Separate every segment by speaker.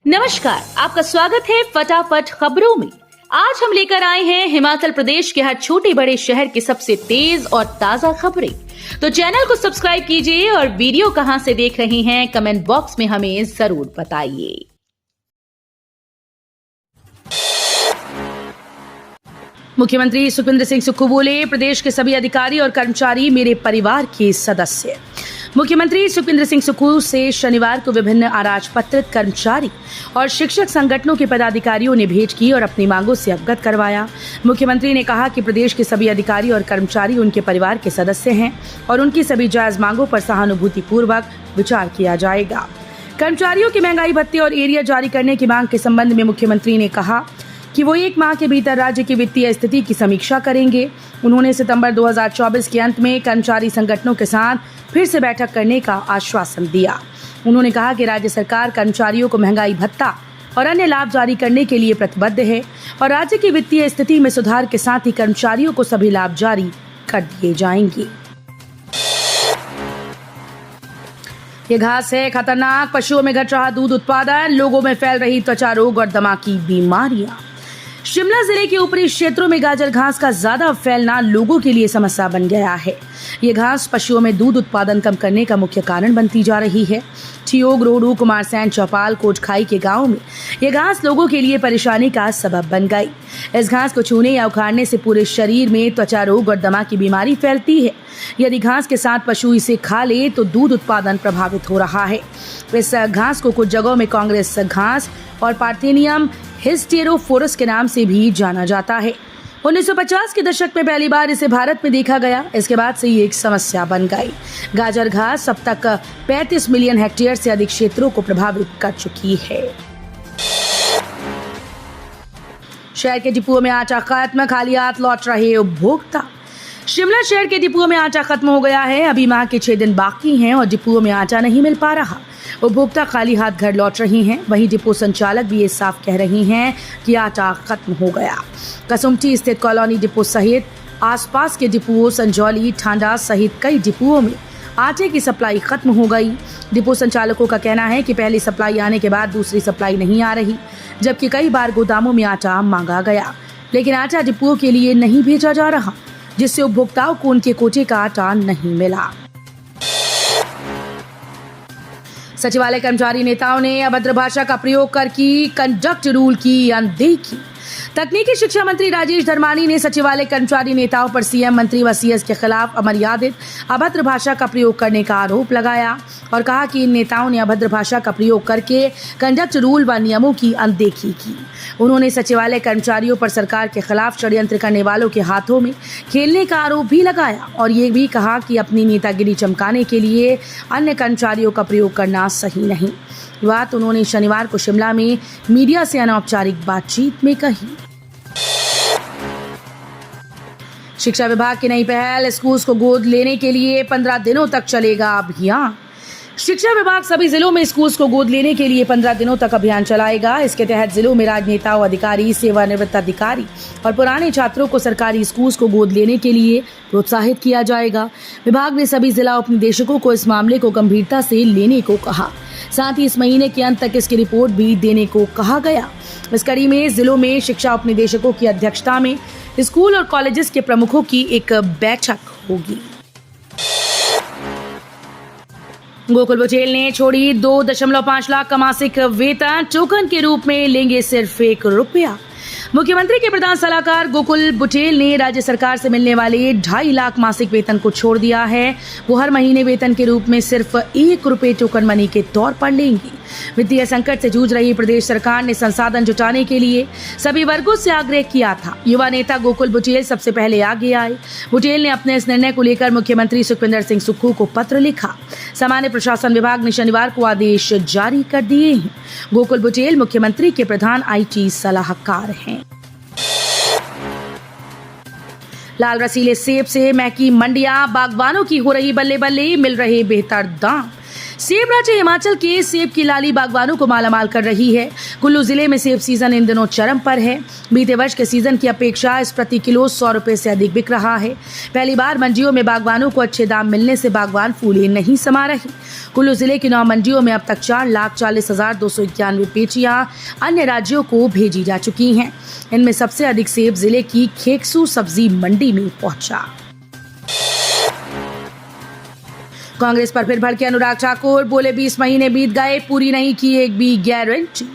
Speaker 1: नमस्कार, आपका स्वागत है फटाफट खबरों में। आज हम लेकर आए हैं हिमाचल प्रदेश के हर छोटे बड़े शहर की सबसे तेज और ताजा खबरें। तो चैनल को सब्सक्राइब कीजिए और वीडियो कहां से देख रहे हैं कमेंट बॉक्स में हमें जरूर बताइए। मुख्यमंत्री सुखविंदर सिंह सुक्खू बोले, प्रदेश के सभी अधिकारी और कर्मचारी मेरे परिवार के सदस्य। मुख्यमंत्री सुखविंदर सिंह सुक्खू से शनिवार को विभिन्न अराजपत्रित कर्मचारी और शिक्षक संगठनों के पदाधिकारियों ने भेंट की और अपनी मांगों से अवगत करवाया। मुख्यमंत्री ने कहा कि प्रदेश के सभी अधिकारी और कर्मचारी उनके परिवार के सदस्य हैं और उनकी सभी जायज मांगों पर सहानुभूतिपूर्वक विचार किया जाएगा। कर्मचारियों की महंगाई भत्ते और एरिया जारी करने की मांग के संबंध में मुख्यमंत्री ने कहा कि वो 1 माह के भीतर राज्य की वित्तीय स्थिति की समीक्षा करेंगे। उन्होंने सितंबर 2024 के अंत में कर्मचारी संगठनों के साथ फिर से बैठक करने का आश्वासन दिया। उन्होंने कहा कि राज्य सरकार कर्मचारियों को महंगाई भत्ता और अन्य लाभ जारी करने के लिए प्रतिबद्ध है और राज्य की वित्तीय स्थिति में सुधार के साथ ही कर्मचारियों को सभी लाभ जारी कर दिए जाएंगे। ये घास है खतरनाक, पशुओं में घट रहा दूध उत्पादन, लोगों में फैल रही त्वचा रोग और दमा की बीमारियां। शिमला जिले के ऊपरी क्षेत्रों में गाजर घास का ज्यादा फैलना लोगों के लिए समस्या बन गया है। ये घास पशुओं में दूध उत्पादन कम करने का मुख्य कारण बनती जा रही है। ठियोग, रोडू, कुमारसैन, चौपाल, कोटखाई के गांव में ये घास लोगों के लिए परेशानी का सबब बन गई। इस घास को छूने या उखाड़ने से पूरे शरीर में त्वचा रोग और दमा की बीमारी फैलती है। यदि घास के साथ पशु इसे खा ले तो दूध उत्पादन प्रभावित हो रहा है। इस घास को कुछ जगहों में कांग्रेस घास और पार्थेनियम हिस्टेरोफोरस के नाम से भी जाना जाता है। 1950 के दशक में पहली बार इसे भारत में देखा गया। इसके बाद से ये एक समस्या बन गई। गाजर घास अब तक 35 मिलियन हेक्टेयर से अधिक क्षेत्रों को प्रभावित कर चुकी है। शहर के डिपुओं में आटा खत्म, खाली हाथ लौट रहे उपभोक्ता। शिमला शहर के डिपुओं में आटा खत्म हो गया है। अभी माह के 6 दिन बाकी हैं और डिपुओं में आटा नहीं मिल पा रहा। उपभोक्ता खाली हाथ घर लौट रहे हैं। वहीं डिपो संचालक भी ये साफ कह रहे हैं कि आटा खत्म हो गया। कसुम्पटी स्थित कॉलोनी डिपो सहित आसपास के डिपुओं, संजौली, ठांडा सहित कई डिपुओं में आटे की सप्लाई खत्म हो गई। डिपो संचालकों का कहना है कि पहली सप्लाई आने के बाद दूसरी सप्लाई नहीं आ रही, जबकि कई बार गोदामों में आटा मांगा गया, लेकिन आटा डिपुओं के लिए नहीं भेजा जा रहा, जिससे उपभोक्ताओं को उनके कोटे का आटा नहीं मिला। सचिवालय कर्मचारी नेताओं ने अभद्र भाषा का प्रयोग कर की कंडक्ट रूल की अनदेखी। तकनीकी शिक्षा मंत्री राजेश धर्मानी ने सचिवालय कर्मचारी नेताओं पर सीएम, मंत्री व सीएस के खिलाफ अमर्यादित अभद्र भाषा का प्रयोग करने का आरोप लगाया और कहा कि इन नेताओं ने अभद्र भाषा का प्रयोग करके कंडक्ट रूल व नियमों की अनदेखी की। उन्होंने सचिवालय कर्मचारियों पर सरकार के खिलाफ षड्यंत्र करने वालों के हाथों में खेलने का आरोप भी लगाया और ये भी कहा कि अपनी नेतागिरी चमकाने के लिए अन्य कर्मचारियों का प्रयोग करना सही नहीं। बात उन्होंने शनिवार को शिमला में मीडिया से अनौपचारिक बातचीत में कही। शिक्षा विभाग की नई पहल, स्कूल्स को गोद लेने के लिए 15 दिनों तक चलेगा अभियान। शिक्षा विभाग सभी जिलों में स्कूल्स को गोद लेने के लिए 15 दिनों तक अभियान चलाएगा। इसके तहत जिलों में राजनेताओं, अधिकारी, सेवानिवृत्त अधिकारी और पुराने छात्रों को सरकारी स्कूल्स को गोद लेने के लिए प्रोत्साहित किया जाएगा। विभाग ने सभी जिला उपनिदेशकों को इस मामले को गंभीरता से लेने को कहा। साथ ही इस महीने के अंत तक इसकी रिपोर्ट भी देने को कहा गया। इस कड़ी में जिलों में शिक्षा उपनिदेशकों की अध्यक्षता में स्कूल और कॉलेजेस के प्रमुखों की एक बैठक होगी। गोकुल बुटेल ने छोड़ी 2.5 लाख का मासिक वेतन, टोकन के रूप में लेंगे सिर्फ ₹1। मुख्यमंत्री के प्रधान सलाहकार गोकुल बुटेल ने राज्य सरकार से मिलने वाले 2.5 लाख मासिक वेतन को छोड़ दिया है। वो हर महीने वेतन के रूप में सिर्फ ₹1 टोकन मनी के तौर पर लेंगी। वित्तीय संकट से जूझ रही प्रदेश सरकार ने संसाधन जुटाने के लिए सभी वर्गों से आग्रह किया था। युवा नेता गोकुल बुटेल सबसे पहले आगे आए। बुटेल ने अपने इस निर्णय को लेकर मुख्यमंत्री सुखविंदर सिंह सुक्खू को पत्र लिखा। सामान्य प्रशासन विभाग ने शनिवार को आदेश जारी कर दिए हैं। गोकुल बुटेल मुख्यमंत्री के प्रधान IT सलाहकार हैं। लाल रसीले सेब से महकी मंडियां, बागबानों की हो रही बल्ले बल्ले, मिल रहे बेहतर दाम। सेब राज्य हिमाचल के सेब की लाली बागवानों को मालामाल कर रही है। कुल्लू जिले में सेब सीजन इन दिनों चरम पर है। बीते वर्ष के सीजन की अपेक्षा इस प्रति किलो 100 रुपए से अधिक बिक रहा है। पहली बार मंडियों में बागवानों को अच्छे दाम मिलने से बागवान फूले नहीं समा रहे। कुल्लू जिले की 9 मंडियों में अब तक 4,40,291 पेटियां अन्य राज्यों को भेजी जा चुकी हैं। इनमें सबसे अधिक सेब जिले की खेकसू सब्जी मंडी में पहुंचा। कांग्रेस पर फिर भड़के अनुराग ठाकुर, बोले 20 महीने बीत गए, पूरी नहीं की एक भी गारंटी।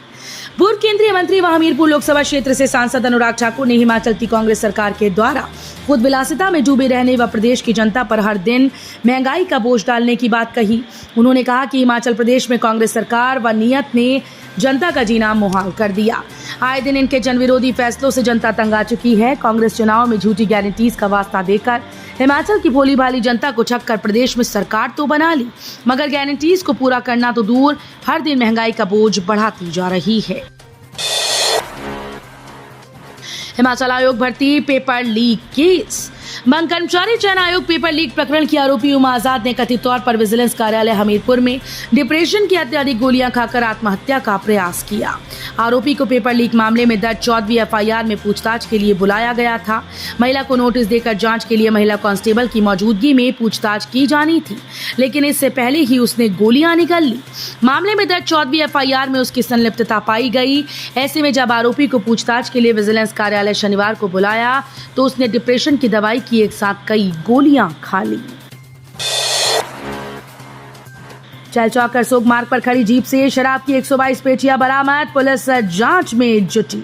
Speaker 1: पूर्व केंद्रीय मंत्री व हमीरपुर लोकसभा क्षेत्र से सांसद अनुराग ठाकुर ने हिमाचल की कांग्रेस सरकार के द्वारा खुद विलासिता में डूबे रहने व प्रदेश की जनता पर हर दिन महंगाई का बोझ डालने की बात कही। उन्होंने कहा कि हिमाचल प्रदेश में कांग्रेस सरकार व नीयत ने जनता का जीना मुहाल कर दिया। आए दिन इनके जनविरोधी फैसलों से जनता तंग आ चुकी है। कांग्रेस चुनाव में झूठी गारंटीज का वास्ता देकर हिमाचल की भोली भाली जनता को ठग कर प्रदेश में सरकार तो बना ली, मगर गारंटीज को पूरा करना तो दूर, हर दिन महंगाई का बोझ बढ़ाती जा रही है। हिमाचल आयोग भर्ती पेपर लीक केस। बैंक कर्मचारी चयन आयोग पेपर लीक प्रकरण की आरोपी उमा आजाद ने कथित तौर पर विजिलेंस कार्यालय हमीरपुर में डिप्रेशन की अत्यधिक गोलियां खाकर आत्महत्या का प्रयास किया। आरोपी को पेपर लीक मामले में दर्ज 14वीं एफआईआर में पूछताछ के लिए बुलाया गया था। महिला को नोटिस देकर जांच के लिए महिला कांस्टेबल की मौजूदगी में पूछताछ की जानी थी, लेकिन इससे पहले ही उसने गोलियां निकाल ली। मामले में दर्ज 14वीं एफआईआर में उसकी संलिप्तता पाई गई। ऐसे में जब आरोपी को पूछताछ के लिए विजिलेंस कार्यालय शनिवार को बुलाया तो उसने डिप्रेशन की दवाई की एक साथ कई गोलियां खा ली। चैलचौक करसोग मार्ग पर खड़ी जीप से शराब की 122 पेटियां बरामद, पुलिस जांच में जुटी।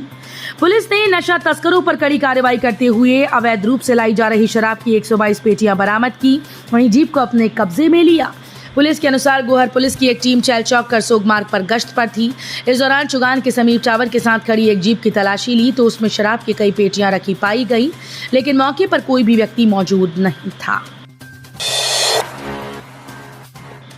Speaker 1: पुलिस ने नशा तस्करों पर कड़ी कार्रवाई करते हुए अवैध रूप से लाई जा रही शराब की 122 पेटियां बरामद की, वहीं जीप को अपने कब्जे में लिया। पुलिस के अनुसार गोहर पुलिस की एक टीम चैलचौक करसोग मार्ग पर गश्त पर थी। इस दौरान चुगान के समीप टावर के साथ खड़ी एक जीप की तलाशी ली तो उसमें शराब की कई पेटियां रखी पाई गई, लेकिन मौके पर कोई भी व्यक्ति मौजूद नहीं था।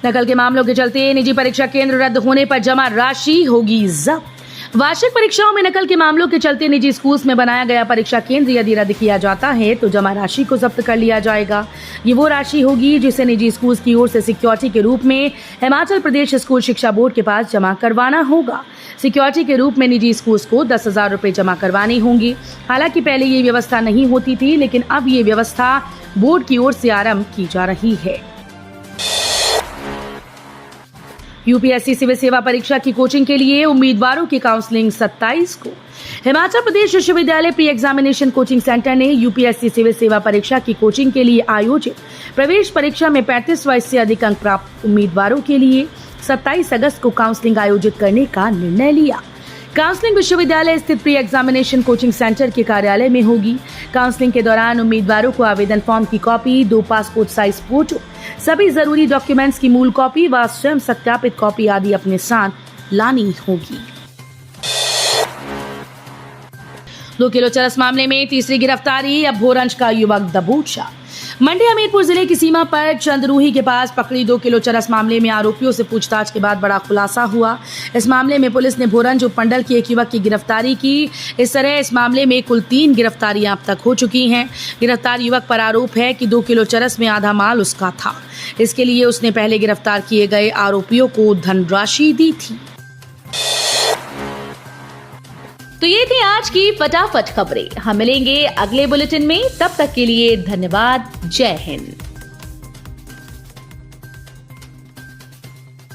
Speaker 1: नकल के मामलों के चलते निजी परीक्षा केंद्र रद्द होने पर जमा राशि होगी जब्त। वार्षिक परीक्षाओं में नकल के मामलों के चलते निजी स्कूल्स में बनाया गया परीक्षा केंद्र यदि रद्द किया जाता है तो जमा राशि को जब्त कर लिया जाएगा। ये वो राशि होगी जिसे निजी स्कूल्स की ओर से सिक्योरिटी के रूप में हिमाचल प्रदेश स्कूल शिक्षा बोर्ड के पास जमा करवाना होगा। सिक्योरिटी के रूप में निजी स्कूल्स को 10,000 रुपए जमा करवाने होंगे। हालांकि पहले ये व्यवस्था नहीं होती थी, लेकिन अब ये व्यवस्था बोर्ड की ओर से आरंभ की जा रही है। यूपीएससी सिविल सेवा परीक्षा की कोचिंग के लिए उम्मीदवारों की काउंसलिंग 27 को। हिमाचल प्रदेश विश्वविद्यालय प्री एग्जामिनेशन कोचिंग सेंटर ने यूपीएससी सिविल सेवा परीक्षा की कोचिंग के लिए आयोजित प्रवेश परीक्षा में 35 वर्ष से अधिक अंक प्राप्त उम्मीदवारों के लिए 27 अगस्त को काउंसलिंग आयोजित करने का निर्णय लिया। काउंसलिंग विश्वविद्यालय स्थित प्री एग्जामिनेशन कोचिंग सेंटर के कार्यालय में होगी। काउंसलिंग के दौरान उम्मीदवारों को आवेदन फॉर्म की कॉपी, 2 पासपोर्ट साइज फोटो, सभी जरूरी डॉक्यूमेंट्स की मूल कॉपी व स्वयं सत्यापित कॉपी आदि अपने साथ लानी होगी। 2 किलो चरस मामले में तीसरी गिरफ्तारी, अब भोरंज का युवक दबोचा। मंडी हमीरपुर जिले की सीमा पर चंदरूही के पास पकड़ी 2 किलो चरस मामले में आरोपियों से पूछताछ के बाद बड़ा खुलासा हुआ। इस मामले में पुलिस ने भोरंज उपमंडल के एक युवक की गिरफ्तारी की। इस तरह इस मामले में कुल 3 गिरफ्तारियां अब तक हो चुकी हैं। गिरफ्तार युवक पर आरोप है कि 2 किलो चरस में आधा माल उसका था। इसके लिए उसने पहले गिरफ्तार किए गए आरोपियों को धनराशि दी थी।
Speaker 2: तो ये थी आज की फटाफट खबरें। हम मिलेंगे अगले बुलेटिन में, तब तक के लिए धन्यवाद। जय हिंद।